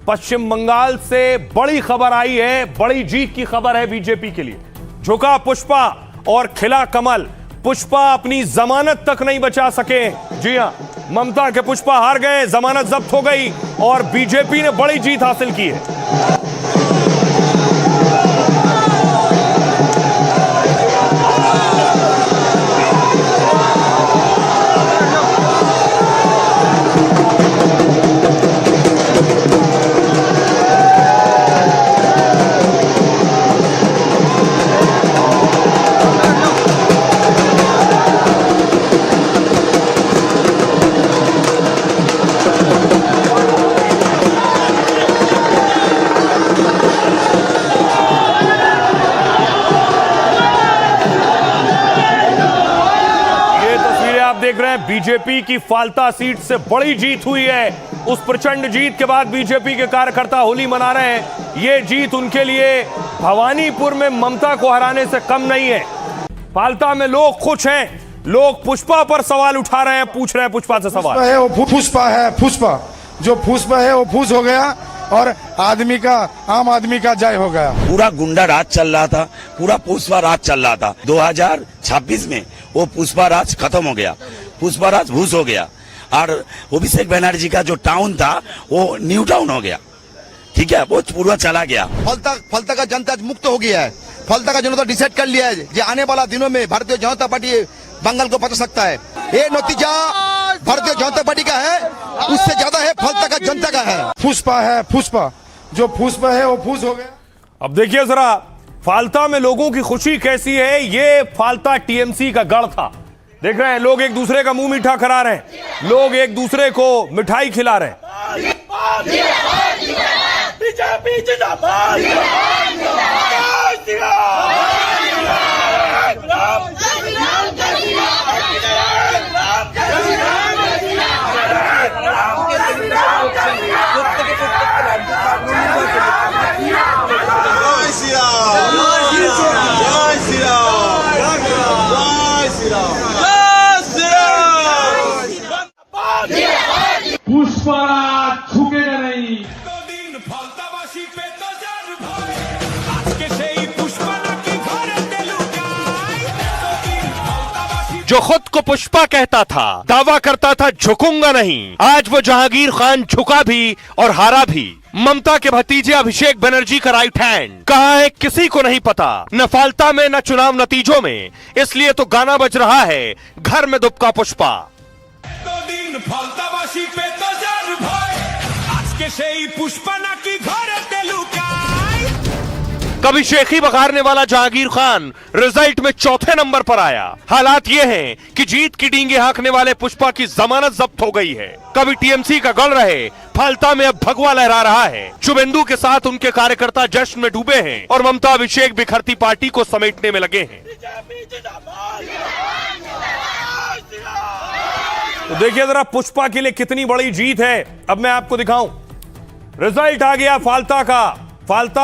पश्चिम बंगाल से बड़ी खबर आई है, बड़ी जीत की खबर है बीजेपी के लिए। झुका पुष्पा और खिला कमल। पुष्पा अपनी जमानत तक नहीं बचा सके। जी हां, ममता के पुष्पा हार गए, जमानत जब्त हो गई और बीजेपी ने बड़ी जीत हासिल की है। देख रहे हैं बीजेपी की फाल्ता सीट से बड़ी जीत हुई है। उस प्रचंड जीत के बाद बीजेपी के कार्यकर्ता होली मना रहे हैं। ये जीत उनके लिए भवानीपुर में ममता को हराने से कम नहीं है। फाल्ता में लोग खुश हैं, लोग पुष्पा पर सवाल उठा रहे हैं, पूछ रहे हैं पुष्पा से सवाल। पुष्पा है वो पुष्पा है, पुष्पा जो पुष्पा है वो फूस हो गया और आम आदमी का जय हो गया। पूरा गुंडा राज चल रहा था, पूरा पुष्पा राज चल रहा था। 2026 में वो पुष्पा राज खत्म हो गया, पुष्पा राज भूस हो गया और अभिषेक बनर्जी का जो टाउन था वो न्यू टाउन हो गया। ठीक है, वो पूरा चला गया। फलता का जनता मुक्त हो गया है। फलता का जनता डिसाइड कर लिया है कि आने वाला दिनों में भारतीय जनता पार्टी बंगाल को पहुंच सकता है। ये नतीजा भारतीय जनता पार्टी का है, उससे ज्यादा है फलता का जनता का है। पुष्पा है, पुष्पा जो पुष्पा है वो फूस हो गया। अब देखिए जरा फाल्ता में लोगों की खुशी कैसी है। ये फाल्ता टीएमसी का गढ़ था। देख रहे हैं लोग एक दूसरे का मुंह मीठा करा रहे हैं, लोग एक दूसरे को मिठाई खिला रहे हैं। पुष्पा झुकेगा नहीं। जो खुद को पुष्पा कहता था, दावा करता था झुकूंगा नहीं, आज वो जहांगीर खान झुका भी और हारा भी। ममता के भतीजे अभिषेक बनर्जी का राइट हैंड कहाँ है किसी को नहीं पता, न फाल्ता में न चुनाव नतीजों में। इसलिए तो गाना बज रहा है घर में दुबका पुष्पा। कभी शेखी बघारने वाला जहांगीर खान रिजल्ट में चौथे नंबर पर आया। हालात ये हैं कि जीत की डींगे हाँकने वाले पुष्पा की जमानत जब्त हो गई है। कभी टीएमसी का गढ़ रहे, फाल्ता में अब भगवा लहरा रहा है। शुभेंदु के साथ उनके कार्यकर्ता जश्न में डूबे हैं और ममता अभिषेक बिखरती पार्टी को समेटने में लगे हैं। तो देखिए जरा पुष्पा के लिए कितनी बड़ी जीत है। अब मैं आपको दिखाऊं, रिजल्ट आ गया फाल्ता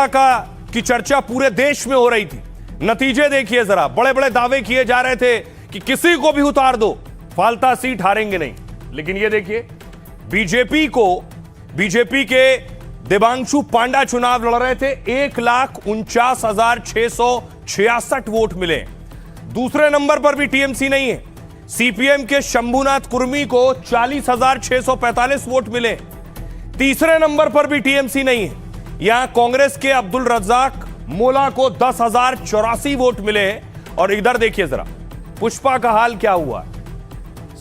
का की चर्चा पूरे देश में हो रही थी। नतीजे देखिए जरा, बड़े बड़े दावे किए जा रहे थे कि किसी को भी उतार दो, फाल्ता सीट हारेंगे नहीं। लेकिन ये देखिए बीजेपी के देवांशु पांडा चुनाव लड़ रहे थे, 1,49,666 वोट मिले। दूसरे नंबर पर भी टीएमसी नहीं है। सीपीएम के शंभुनाथ कुर्मी को 40,645 वोट मिले। तीसरे नंबर पर भी टीएमसी नहीं है। यहां कांग्रेस के अब्दुल रज्जाक मोला को 10,084 वोट मिले। और इधर देखिए जरा पुष्पा का हाल क्या हुआ,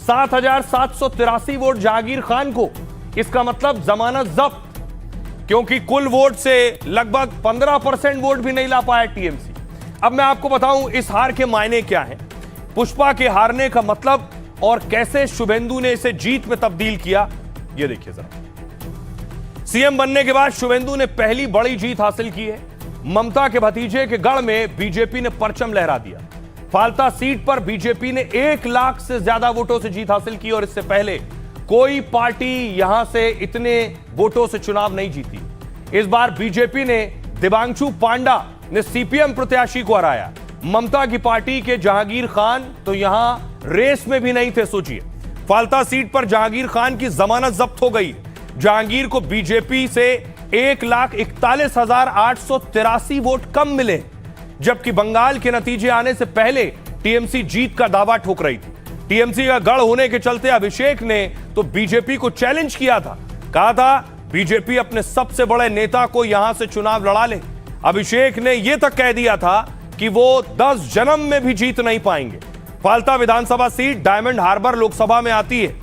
7,783 वोट जहांगीर खान को। इसका मतलब जमानत जब्त, क्योंकि कुल वोट से लगभग 15% वोट भी नहीं ला पाया टीएमसी। अब मैं आपको बताऊं इस हार के मायने क्या हैं, पुष्पा के हारने का मतलब, और कैसे शुभेंदु ने इसे जीत में तब्दील किया। यह देखिए जरा, सीएम बनने के बाद शुभेंदु ने पहली बड़ी जीत हासिल की है। ममता के भतीजे के गढ़ में बीजेपी ने परचम लहरा दिया। फाल्ता सीट पर बीजेपी ने 1 लाख से ज्यादा वोटों से जीत हासिल की और इससे पहले कोई पार्टी यहां से इतने वोटों से चुनाव नहीं जीती। इस बार बीजेपी ने देवांशु पांडा ने सीपीएम प्रत्याशी को हराया। ममता की पार्टी के जहांगीर खान तो यहां रेस में भी नहीं थे। सोचिए, फाल्ता सीट पर जहांगीर खान की जमानत जब्त हो गई। जहांगीर को बीजेपी से 1,41,883 वोट कम मिले, जबकि बंगाल के नतीजे आने से पहले टीएमसी जीत का दावा ठोक रही थी। टीएमसी का गढ़ होने के चलते अभिषेक ने तो बीजेपी को चैलेंज किया था, कहा था बीजेपी अपने सबसे बड़े नेता को यहां से चुनाव लड़ा ले। अभिषेक ने यह तक कह दिया था कि वो 10 जन्म में भी जीत नहीं पाएंगे। फाल्ता विधानसभा सीट डायमंड हार्बर लोकसभा में आती है।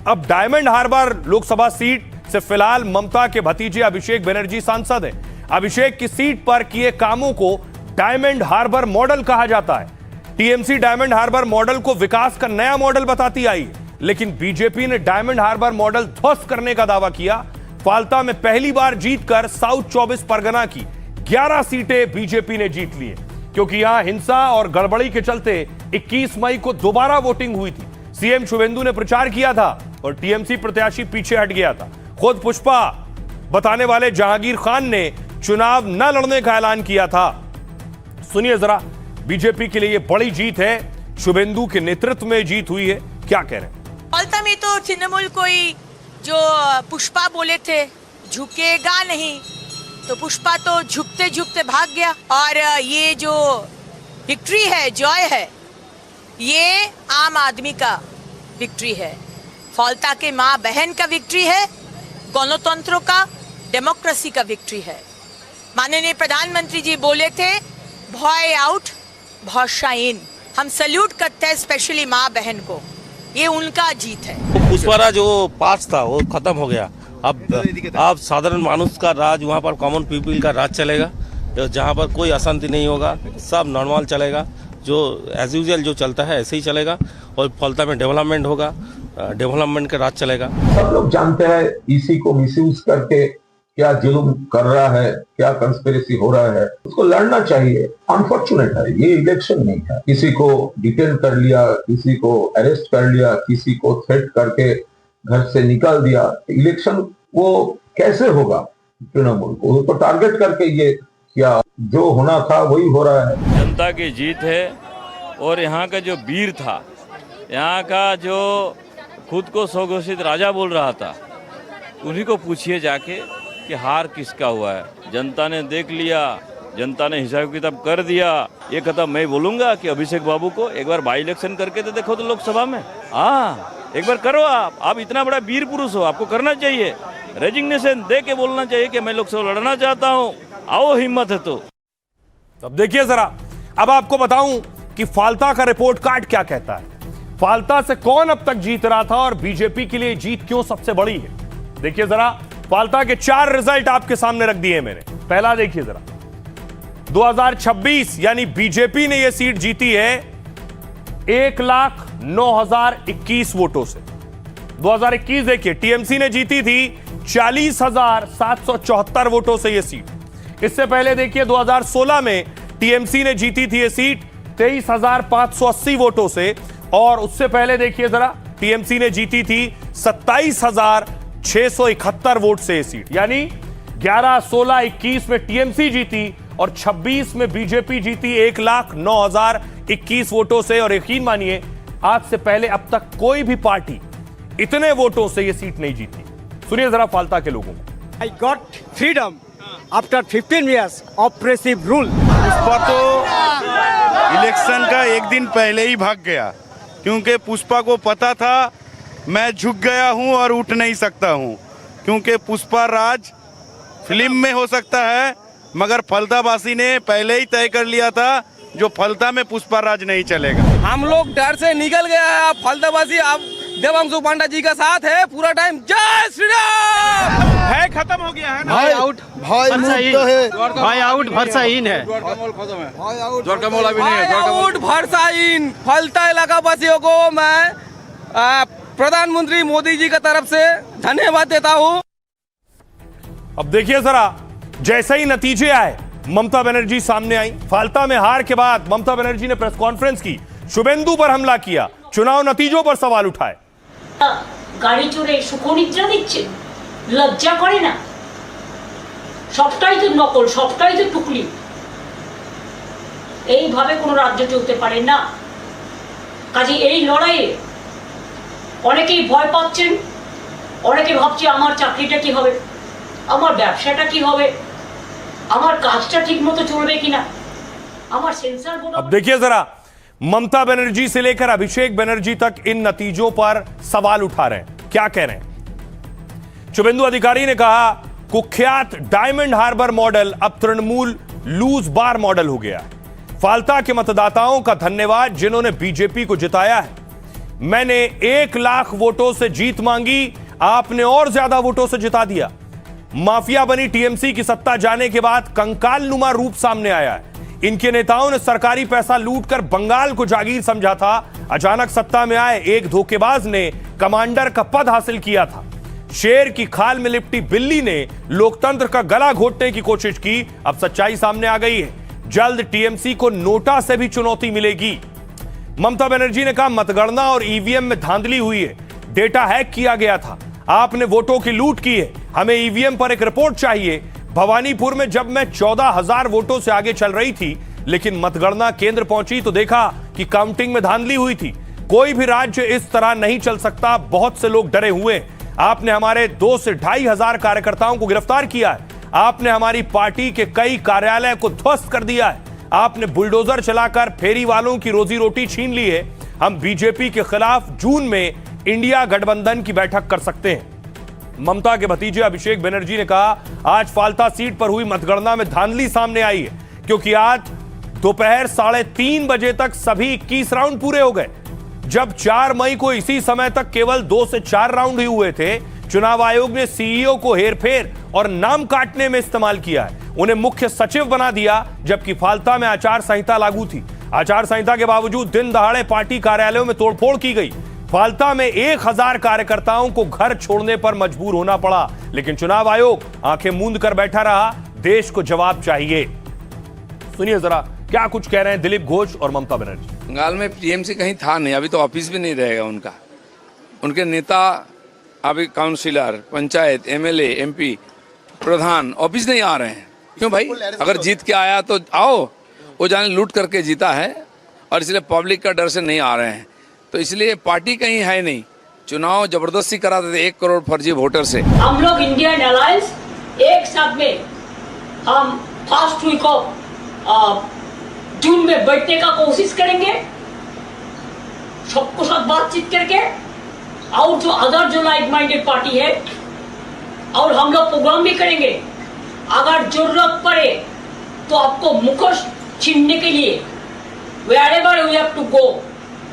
अब डायमंड हार्बर लोकसभा सीट से फिलहाल ममता के भतीजे अभिषेक बनर्जी सांसद हैं। अभिषेक की सीट पर किए कामों को डायमंड हार्बर मॉडल कहा जाता है। टीएमसी डायमंड हार्बर मॉडल को विकास का नया मॉडल बताती आई, लेकिन बीजेपी ने डायमंड हार्बर मॉडल ध्वस्त करने का दावा किया। फाल्ता में पहली बार जीतकर साउथ 24 परगना की 11 सीटें बीजेपी ने जीत ली, क्योंकि यहां हिंसा और गड़बड़ी के चलते 21 मई को दोबारा वोटिंग हुई थी। सीएम शुभेंदु ने प्रचार किया था और टीएमसी प्रत्याशी पीछे हट गया था। खुद पुष्पा बताने वाले जहांगीर खान ने चुनाव न लड़ने का ऐलान किया था। सुनिए जरा, बीजेपी के लिए ये बड़ी जीत है, शुभेंदु के नेतृत्व में जीत हुई है, क्या कह रहे हैं? फाल्ता में तो तृणमूल कोई जो पुष्पा बोले थे झुकेगा नहीं, तो पुष्पा तो झुकते झुकते भाग गया। और ये जो विक्ट्री है, जॉय है, ये आम आदमी का विक्ट्री है, फाल्ता के माँ बहन का विक्ट्री है, गणतंत्र का, डेमोक्रेसी का विक्ट्री है। माननीय प्रधानमंत्री जी बोले थे भय आउट भरोसा इन। हम सल्यूट करते हैं स्पेशली माँ बहन को, ये उनका जीत है। पुष्पराज जो पास था वो खत्म हो गया। अब साधारण मानुष का राज, वहाँ पर कॉमन पीपल का राज चलेगा, जहाँ पर कोई अशांति नहीं होगा, सब नॉर्मल चलेगा, जो एज यूजुअल जो चलता है ऐसे ही चलेगा। और फाल्ता में डेवलपमेंट होगा, डेवलपमेंट का राज चलेगा। सब लोग जानते हैं इसी को मिसयूज करके क्या जुल्म कर रहा है, क्या कंस्पिरेसी हो रहा है, उसको लड़ना चाहिए। अनफॉर्चुनेट है, ये इलेक्शन नहीं है। किसी को डिटेन कर लिया, किसी को अरेस्ट कर लिया, किसी को थ्रेट करके घर से निकाल दिया। इलेक्शन वो कैसे होगा? तृणमूल को तो टारगेट करके ये क्या जो होना था वही हो रहा है। जनता की जीत है। और यहाँ का जो वीर था, यहाँ का जो खुद को स्वघोषित राजा बोल रहा था, उन्हीं को पूछिए जाके कि हार किसका हुआ है। जनता ने देख लिया, जनता ने हिसाब किताब कर दिया। ये खत्म मैं बोलूंगा कि अभिषेक बाबू को एक बार बाई इलेक्शन करके तो देखो तो लोकसभा में, हाँ एक बार करो। आप इतना बड़ा वीर पुरुष हो, आपको करना चाहिए। रेजिग्नेशन दे के बोलना चाहिए कि मैं लोकसभा लड़ना चाहता हूँ, आओ हिम्मत है तो। अब देखिए जरा, अब आपको बताऊं कि फाल्ता का रिपोर्ट कार्ड क्या कहता है। फाल्ता से कौन अब तक जीत रहा था और बीजेपी के लिए जीत क्यों सबसे बड़ी है। देखिए जरा, फाल्ता के 4 रिजल्ट आपके सामने रख दिए मैंने। पहला देखिए जरा, 2026 यानी बीजेपी ने यह सीट जीती है 1,09,021 वोटों से। 2021 देखिए, टीएमसी ने जीती थी 40,774 वोटों से यह सीट। इससे पहले देखिए 2016 में टीएमसी ने जीती थी यह सीट 23,580 वोटों से, और उससे पहले देखिए जरा, टीएमसी ने जीती थी 27,671 वोट से यह सीट। यानी 11, 16, 21 में टीएमसी जीती और 26 में बीजेपी जीती 1,09,021 वोटों से। और यकीन मानिए, आज से पहले अब तक कोई भी पार्टी इतने वोटों से यह सीट नहीं जीती। सुनिए जरा फाल्ता के लोगों को। I got freedom after 15 years oppressive rule. Pushpa तो इलेक्शन का एक दिन पहले ही भाग गया, क्योंकि पुष्पा को पता था मैं झुक गया हूं और उठ नहीं सकता हूं, क्योंकि पुष्पा राज फिल्म में हो सकता है, मगर फलताबासी ने पहले ही तय कर लिया था जो फलता में पुष्पा राज नहीं चलेगा। हम लोग डर से निकल गया है। अब फलताबाजी अब देवांशु पांडा जी का साथ है पूरा टाइम। जय श्री राम है, खत्म हो गया है ना। भाई आउट, भाई मुक्त है, भाई आउट भरसा इन है, जोड़कामोला भी नहीं है, आउट भरसा इन। फलता इलाका वासियों को मैं प्रधानमंत्री मोदी जी की तरफ से धन्यवाद देता हूँ। अब देखिए जरा, जैसे ही नतीजे आए, ममता बनर्जी सामने आई। फाल्ता में हार के बाद ममता बनर्जी ने प्रेस कॉन्फ्रेंस की, शुभेंदु पर हमला किया, चुनाव नतीजों पर सवाल उठाए। গাড়ি চড়ে সুখনিদ্রা দিচ্ছে, লজ্জা করে না? সবটাই তো নকল, সবটাই তো টুকলি। এইভাবে কোনো রাজ্য চলতে পারে না। কাজে এই লড়াইয়ে অনেকেই ভয় পাচ্ছেন, অনেকে ভাবছে আমার চাকরিটা কি হবে, আমার ব্যবসাটা কি হবে, আমার কাজটা ঠিকমতো চলবে কিনা, আমার সেন্সর বোর্ড। अब देखिए जरा, ममता बनर्जी से लेकर अभिषेक बनर्जी तक इन नतीजों पर सवाल उठा रहे हैं। क्या कह रहे हैं? शुभेंदु अधिकारी ने कहा कुख्यात डायमंड हार्बर मॉडल अब तृणमूल लूज बार मॉडल हो गया है। फाल्ता के मतदाताओं का धन्यवाद जिन्होंने बीजेपी को जिताया है। मैंने 1 लाख वोटों से जीत मांगी, आपने और ज्यादा वोटों से जिता दिया। माफिया बनी टीएमसी की सत्ता जाने के बाद कंकाल नुमा रूप सामने आया है। इनके नेताओं ने सरकारी पैसा लूटकर बंगाल को जागीर समझा था। अचानक सत्ता में आए एक धोखेबाज ने कमांडर का पद हासिल किया था। शेर की खाल में लिपटी बिल्ली ने लोकतंत्र का गला घोटने की कोशिश की। अब सच्चाई सामने आ गई है। जल्द टीएमसी को नोटा से भी चुनौती मिलेगी। ममता बनर्जी ने कहा मतगणना और ईवीएम में धांधली हुई है, डेटा हैक किया गया था, आपने वोटों की लूट की है, हमें ईवीएम पर एक रिपोर्ट चाहिए। भवानीपुर में जब मैं 14,000 वोटों से आगे चल रही थी, लेकिन मतगणना केंद्र पहुंची तो देखा कि काउंटिंग में धांधली हुई थी। कोई भी राज्य इस तरह नहीं चल सकता, बहुत से लोग डरे हुए हैं। आपने हमारे 2 से 2,500 कार्यकर्ताओं को गिरफ्तार किया है, आपने हमारी पार्टी के कई कार्यालय को ध्वस्त कर दिया है, आपने बुलडोजर चलाकर फेरी वालों की रोजी रोटी छीन ली है। हम बीजेपी के खिलाफ जून में इंडिया गठबंधन की बैठक कर सकते हैं। ममता के भतीजे अभिषेक बनर्जी ने कहा आज फाल्ता सीट पर हुई मतगणना में धांधली सामने आई है, क्योंकि आज दोपहर 3:30 बजे तक सभी 21 राउंड पूरे हो गए, जब 4 मई को इसी समय तक केवल 2 से 4 राउंड ही हुए थे। चुनाव आयोग ने सीईओ को हेरफेर और नाम काटने में इस्तेमाल किया है, उन्हें मुख्य सचिव बना दिया, जबकि फाल्ता में आचार संहिता लागू थी। आचार संहिता के बावजूद दिन दहाड़े पार्टी कार्यालयों में तोड़फोड़ की गई। फाल्ता में 1000 कार्यकर्ताओं को घर छोड़ने पर मजबूर होना पड़ा, लेकिन चुनाव आयोग आंखें मूंद कर बैठा रहा। देश को जवाब चाहिए। सुनिए जरा क्या कुछ कह रहे हैं दिलीप घोष और ममता बनर्जी। बंगाल में टीएमसी कहीं था नहीं, अभी तो ऑफिस भी नहीं रहेगा उनका। उनके नेता अभी काउंसिलर, पंचायत, एमएलए, एमपी, प्रधान ऑफिस नहीं आ रहे हैं। क्यों भाई? अगर जीत के आया तो आओ, वो जाने लूट करके जीता है और इसलिए पब्लिक का डर से नहीं आ रहे हैं। तो इसलिए पार्टी कहीं है नहीं, चुनाव जबरदस्ती कराते थे 1 करोड़ फर्जी वोटर से। हम लोग इंडियन अलायंस एक साथ में हम फर्स्ट वीक ऑफ जून में बैठने का कोशिश करेंगे, सबको साथ बातचीत करके, और जो अदर जो लाइक माइंडेड पार्टी है, और हम लोग प्रोग्राम भी करेंगे। अगर जरूरत पड़े तो आपको मुखोश छीनने के लिए wherever we have to go,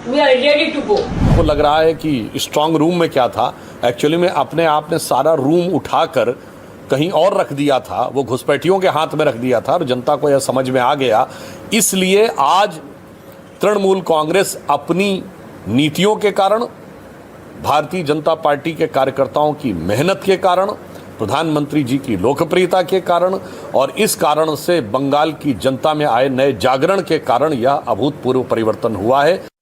we are ready to go। वो लग रहा है कि स्ट्रांग रूम में क्या था, एक्चुअली में अपने आप ने सारा रूम उठाकर कहीं और रख दिया था, वो घुसपैठियों के हाथ में रख दिया था और जनता को यह समझ में आ गया। इसलिए आज तृणमूल कांग्रेस अपनी नीतियों के कारण, भारतीय जनता पार्टी के कार्यकर्ताओं की मेहनत के कारण, प्रधानमंत्री जी की लोकप्रियता के कारण और इस कारण से बंगाल की जनता में आए नए जागरण के कारण यह अभूतपूर्व परिवर्तन हुआ है।